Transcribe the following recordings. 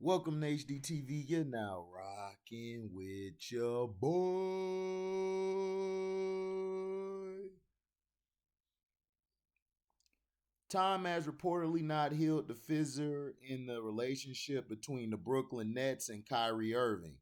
Welcome to HDTV. You're now rocking with your boy. Time has reportedly not healed the fissure in the relationship between the Brooklyn Nets and Kyrie Irving.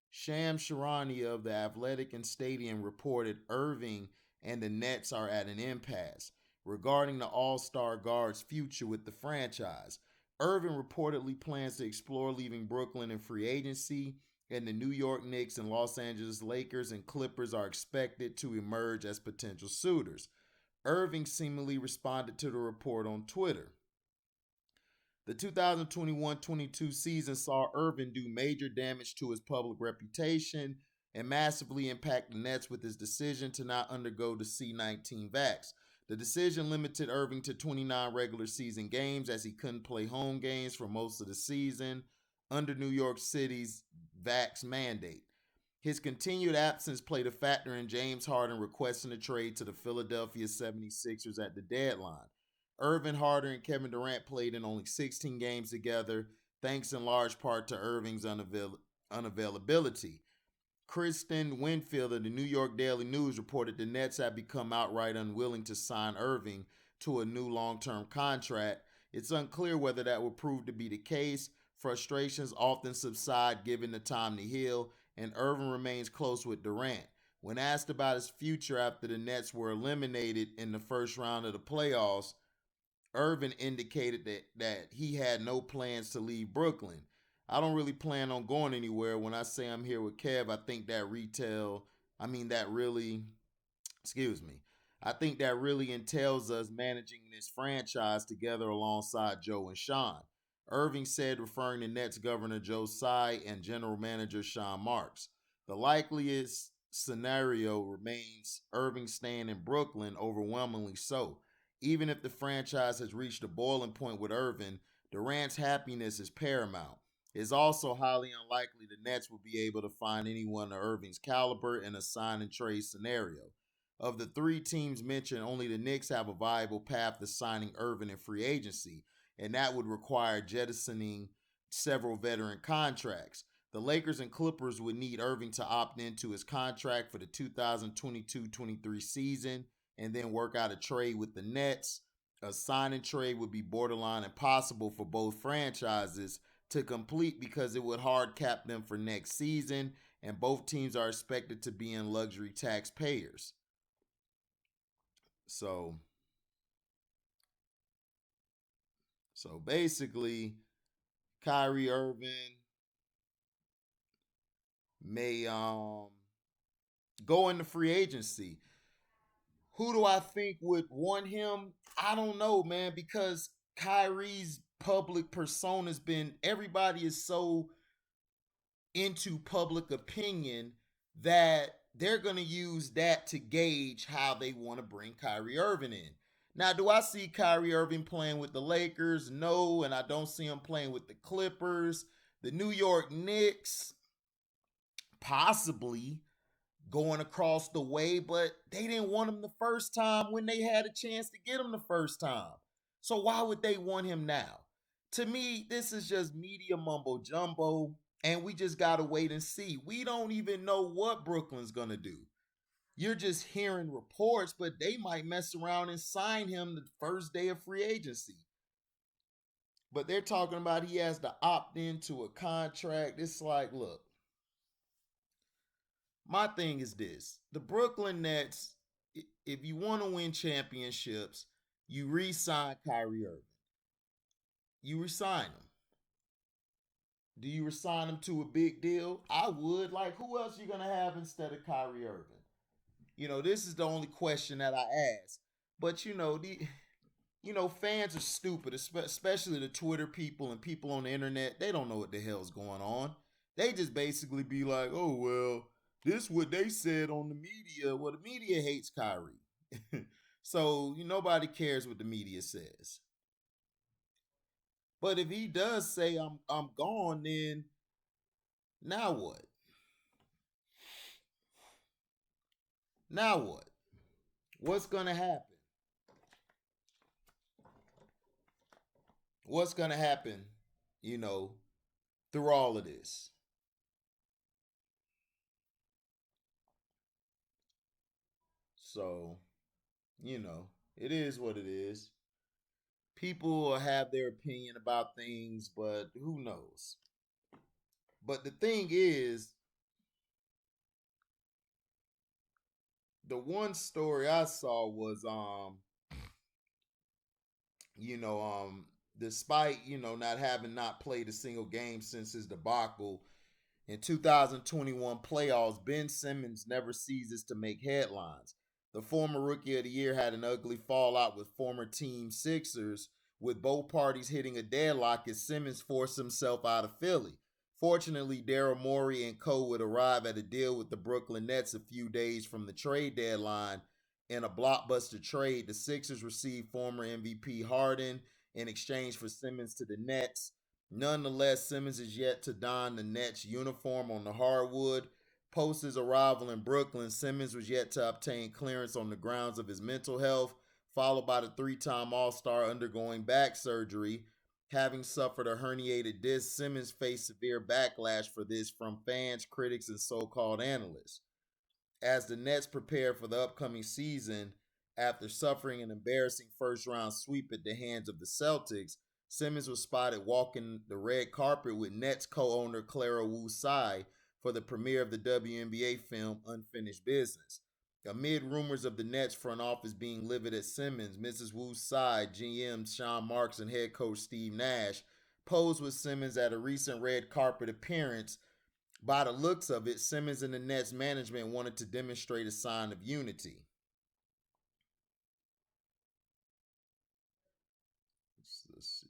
Sham Sharani of the Athletic and Stadium reported Irving and the Nets are at an impasse regarding the All-Star guard's future with the franchise. Irving reportedly plans to explore leaving Brooklyn in free agency, and the New York Knicks and Los Angeles Lakers and Clippers are expected to emerge as potential suitors. Irving seemingly responded to the report on Twitter. The 2021-22 season saw Irving do major damage to his public reputation and massively impact the Nets with his decision to not undergo the C-19 vax. The decision limited Irving to 29 regular season games as he couldn't play home games for most of the season under New York City's vax mandate. His continued absence played a factor in James Harden requesting a trade to the Philadelphia 76ers at the deadline. Irving, Harden, and Kevin Durant played in only 16 games together, thanks in large part to Irving's unavailability. Kristen Winfield of the New York Daily News reported the Nets have become outright unwilling to sign Irving to a new long-term contract. It's unclear whether that will prove to be the case. Frustrations often subside given the time to heal, and Irving remains close with Durant. When asked about his future after the Nets were eliminated in the first round of the playoffs, Irving indicated that he had no plans to leave Brooklyn. I don't really plan on going anywhere. When I say I'm here with Kev, I think that excuse me, I think that really entails us managing this franchise together alongside Joe and Sean. Irving said, referring to Nets governor Joe Tsai and general manager Sean Marks. The likeliest scenario remains Irving staying in Brooklyn, overwhelmingly so. Even if the franchise has reached a boiling point with Irving, Durant's happiness is paramount. It's also highly unlikely the Nets will be able to find anyone of Irving's caliber in a sign and trade scenario. Of the three teams mentioned, only the Knicks have a viable path to signing Irving in free agency, and that would require jettisoning several veteran contracts. The Lakers and Clippers would need Irving to opt into his contract for the 2022-23 season and then work out a trade with the Nets. A sign and trade would be borderline impossible for both franchises to complete because it would hard cap them for next season, and both teams are expected to be in luxury taxpayers. So, so basically, Kyrie Irving may go into free agency. Who do I think would want him? I don't know, man, because Kyrie's public persona's been everybody is so into public opinion that they're going to use that to gauge how they want to bring Kyrie Irving in. Now, do I see Kyrie Irving playing with the Lakers? No, and I don't see him playing with the Clippers. The New York Knicks, possibly going across the way, but they didn't want him the first time when they had a chance to get him the first time. So why would they want him now? To me, this is just media mumbo jumbo, and we just got to wait and see. We don't even know what Brooklyn's going to do. You're just hearing reports, but they might mess around and sign him the first day of free agency. But they're talking about he has to opt into a contract. It's like, look, my thing is this: the Brooklyn Nets, if you want to win championships, you re-sign Kyrie Irving. You resign him. Do you resign him to a big deal? I would. Like, who else you gonna have instead of Kyrie Irving? This is the only question that I ask. But fans are stupid, especially the Twitter people and people on the internet. They don't know what the hell's going on. They just basically be like, "Oh well, this is what they said on the media." Well, the media hates Kyrie, so nobody cares what the media says. But if he does say I'm gone, then now what? Now what? What's gonna happen? What's gonna happen? You know, through all of this. So, it is what it is. People will have their opinion about things, but who knows? But the thing is, the one story I saw was you know, despite, not having not played a single game since his debacle in 2021 playoffs, Ben Simmons never ceases to make headlines. The former Rookie of the Year had an ugly fallout with former Team Sixers, with both parties hitting a deadlock as Simmons forced himself out of Philly. Fortunately, Daryl Morey and co would arrive at a deal with the Brooklyn Nets a few days from the trade deadline. In a blockbuster trade, the Sixers received former MVP Harden in exchange for Simmons to the Nets. Nonetheless, Simmons is yet to don the Nets uniform on the hardwood. Post his arrival in Brooklyn, Simmons was yet to obtain clearance on the grounds of his mental health, followed by the three-time All-Star undergoing back surgery. Having suffered a herniated disc, Simmons faced severe backlash for this from fans, critics, and so-called analysts. As the Nets prepare for the upcoming season after suffering an embarrassing first round sweep at the hands of the Celtics, Simmons was spotted walking the red carpet with Nets co owner Clara Wu Tsai for the premiere of the WNBA film Unfinished Business. Amid rumors of the Nets front office being livid at Simmons, Mrs. Wu's side, GM Sean Marks and head coach Steve Nash, posed with Simmons at a recent red carpet appearance. By the looks of it, Simmons and the Nets management wanted to demonstrate a sign of unity. Let's see.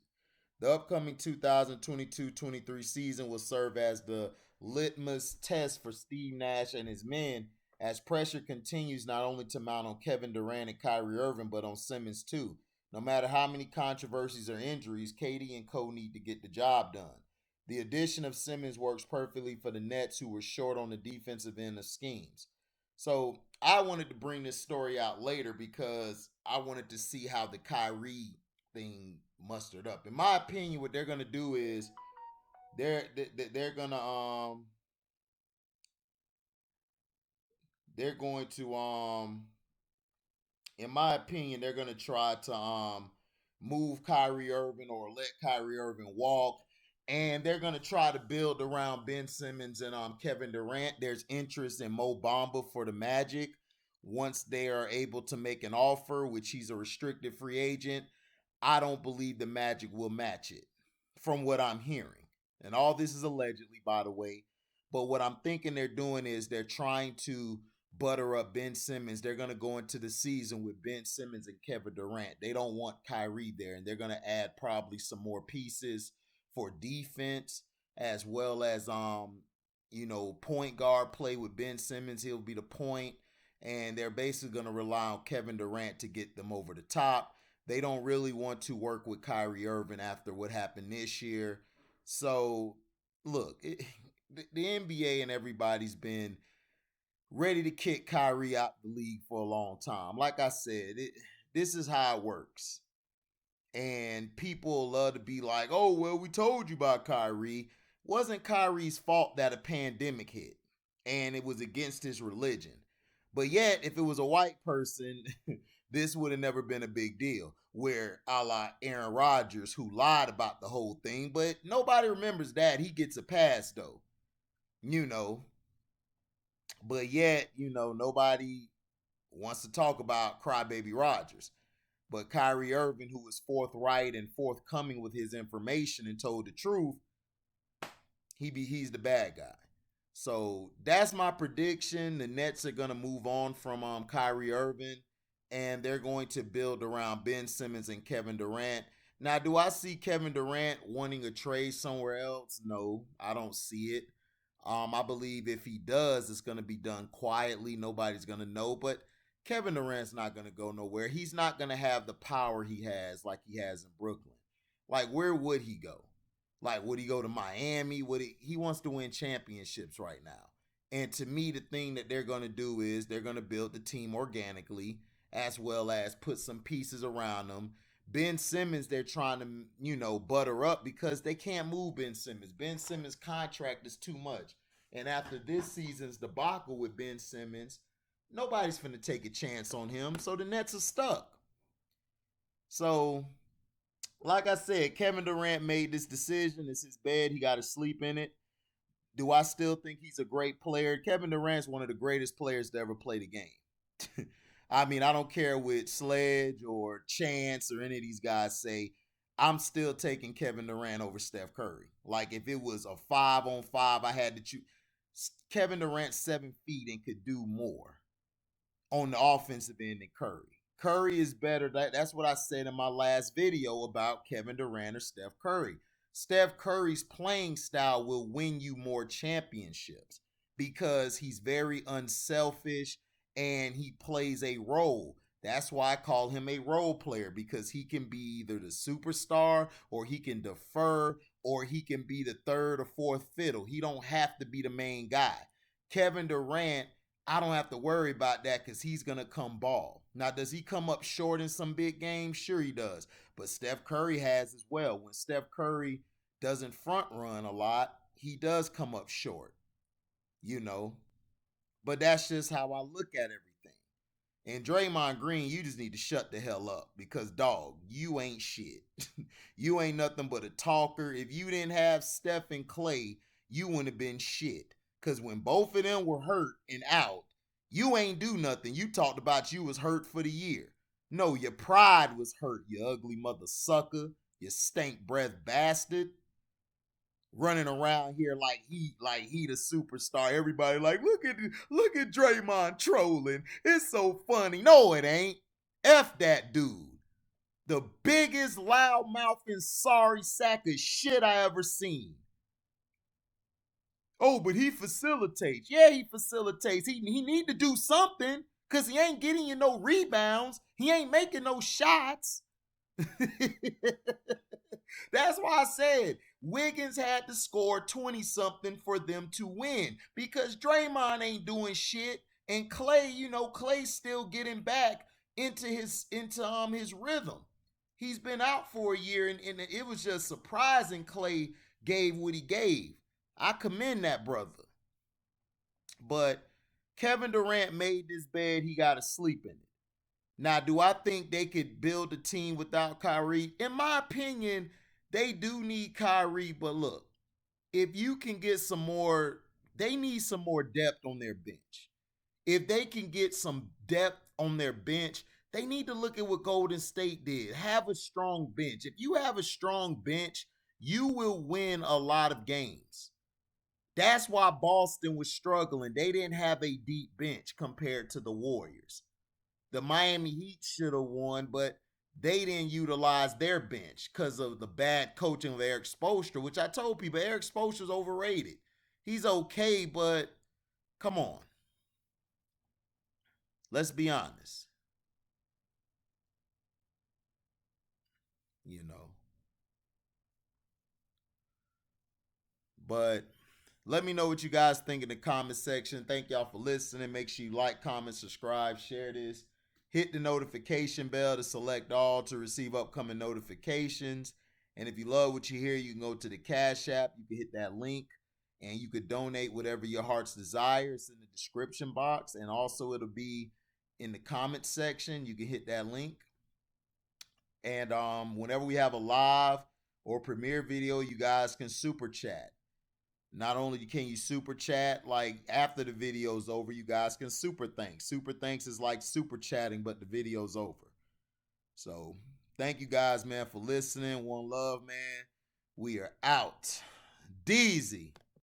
The upcoming 2022-23 season will serve as the litmus test for Steve Nash and his men as pressure continues not only to mount on Kevin Durant and Kyrie Irving, but on Simmons too. No matter how many controversies or injuries, KD and co need to get the job done. The addition of Simmons works perfectly for the Nets, who were short on the defensive end of schemes. So I wanted to bring this story out later because I wanted to see how the Kyrie thing mustered up. In my opinion, what they're gonna do is they're gonna they're going to in my opinion they're gonna try to move Kyrie Irving or let Kyrie Irving walk. And they're gonna try to build around Ben Simmons and Kevin Durant. There's interest in Mo Bamba for the Magic once they are able to make an offer, which he's a restricted free agent. I don't believe the Magic will match it from what I'm hearing. And all this is allegedly, by the way. But what I'm thinking they're doing is they're trying to butter up Ben Simmons. They're going to go into the season with Ben Simmons and Kevin Durant. They don't want Kyrie there. And they're going to add probably some more pieces for defense as well as point guard play with Ben Simmons. He'll be the point, and they're basically going to rely on Kevin Durant to get them over the top. They don't really want to work with Kyrie Irving after what happened this year. So, look, the NBA and everybody's been ready to kick Kyrie out the league for a long time. Like I said, this is how it works. And people love to be like, oh, well, we told you about Kyrie. Wasn't Kyrie's fault that a pandemic hit and it was against his religion. But yet, if it was a white person, this would have never been a big deal. Where a la Aaron Rodgers, who lied about the whole thing, but nobody remembers that. He gets a pass, though. You know, but yet, nobody wants to talk about Crybaby Rodgers. But Kyrie Irving, who was forthright and forthcoming with his information and told the truth, he's the bad guy. So that's my prediction. The Nets are gonna move on from Kyrie Irving, and they're going to build around Ben Simmons and Kevin Durant. Now, do I see Kevin Durant wanting a trade somewhere else? No, I don't see it. I believe if he does, it's gonna be done quietly. Nobody's gonna know. But Kevin Durant's not gonna go nowhere. He's not gonna have the power he has like he has in Brooklyn. Like, where would he go? Like, would he go to Miami? He wants to win championships right now. And to me, the thing that they're going to do is they're going to build the team organically as well as put some pieces around them. Ben Simmons, they're trying to, butter up because they can't move Ben Simmons. Ben Simmons' contract is too much. And after this season's debacle with Ben Simmons, nobody's going to take a chance on him. So the Nets are stuck. So, like I said, Kevin Durant made this decision. It's his bed. He got to sleep in it. Do I still think he's a great player? Kevin Durant's one of the greatest players to ever play the game. I mean, I don't care what Sledge or Chance or any of these guys say. I'm still taking Kevin Durant over Steph Curry. Like if it was a 5-on-5, I had to choose. Kevin Durant's 7 feet and could do more on the offensive end than Curry. Curry is better. That's what I said in my last video about Kevin Durant or Steph Curry. Steph Curry's playing style will win you more championships because he's very unselfish and he plays a role. That's why I call him a role player, because he can be either the superstar or he can defer or he can be the third or fourth fiddle. He don't have to be the main guy. Kevin Durant, I don't have to worry about that because he's going to come ball. Now, does he come up short in some big games? Sure he does. But Steph Curry has as well. When Steph Curry doesn't front run a lot, he does come up short, you know. But that's just how I look at everything. And Draymond Green, you just need to shut the hell up because, dog, you ain't shit. You ain't nothing but a talker. If you didn't have Steph and Clay, you wouldn't have been shit. Because when both of them were hurt and out, you ain't do nothing. You talked about you was hurt for the year. No, your pride was hurt, you ugly mother sucker, you stank breath bastard. Running around here like he the superstar. Everybody like, look at Draymond trolling. It's so funny. No, it ain't. F that dude. The biggest loudmouth and sorry sack of shit I ever seen. Oh, but he facilitates. Yeah, he facilitates. He need to do something because he ain't getting you no rebounds. He ain't making no shots. That's why I said Wiggins had to score 20-something for them to win because Draymond ain't doing shit. And Clay, Clay's still getting back into his rhythm. He's been out for a year, and it was just surprising Clay gave what he gave. I commend that brother. But Kevin Durant made this bed, he got to sleep in it. Now, do I think they could build a team without Kyrie? In my opinion, they do need Kyrie, but look, if you can get some more, they need some more depth on their bench. If they can get some depth on their bench, they need to look at what Golden State did. Have a strong bench. If you have a strong bench, you will win a lot of games. That's why Boston was struggling. They didn't have a deep bench compared to the Warriors. The Miami Heat should have won, but they didn't utilize their bench because of the bad coaching of Eric Spoelstra, which I told people Eric Spoelstra's overrated. He's okay, but come on. Let's be honest. You know. But let me know what you guys think in the comment section. Thank y'all for listening. Make sure you like, comment, subscribe, share this. Hit the notification bell to select all to receive upcoming notifications. And if you love what you hear, you can go to the Cash App. You can hit that link and you could donate whatever your heart's desire. It's in the description box. And also it'll be in the comment section. You can hit that link. And whenever we have a live or premiere video, you guys can super chat. Not only can you super chat, like after the video's over, you guys can super thanks. Super thanks is like super chatting, but the video's over. So thank you guys, man, for listening. One love, man. We are out. Deezy.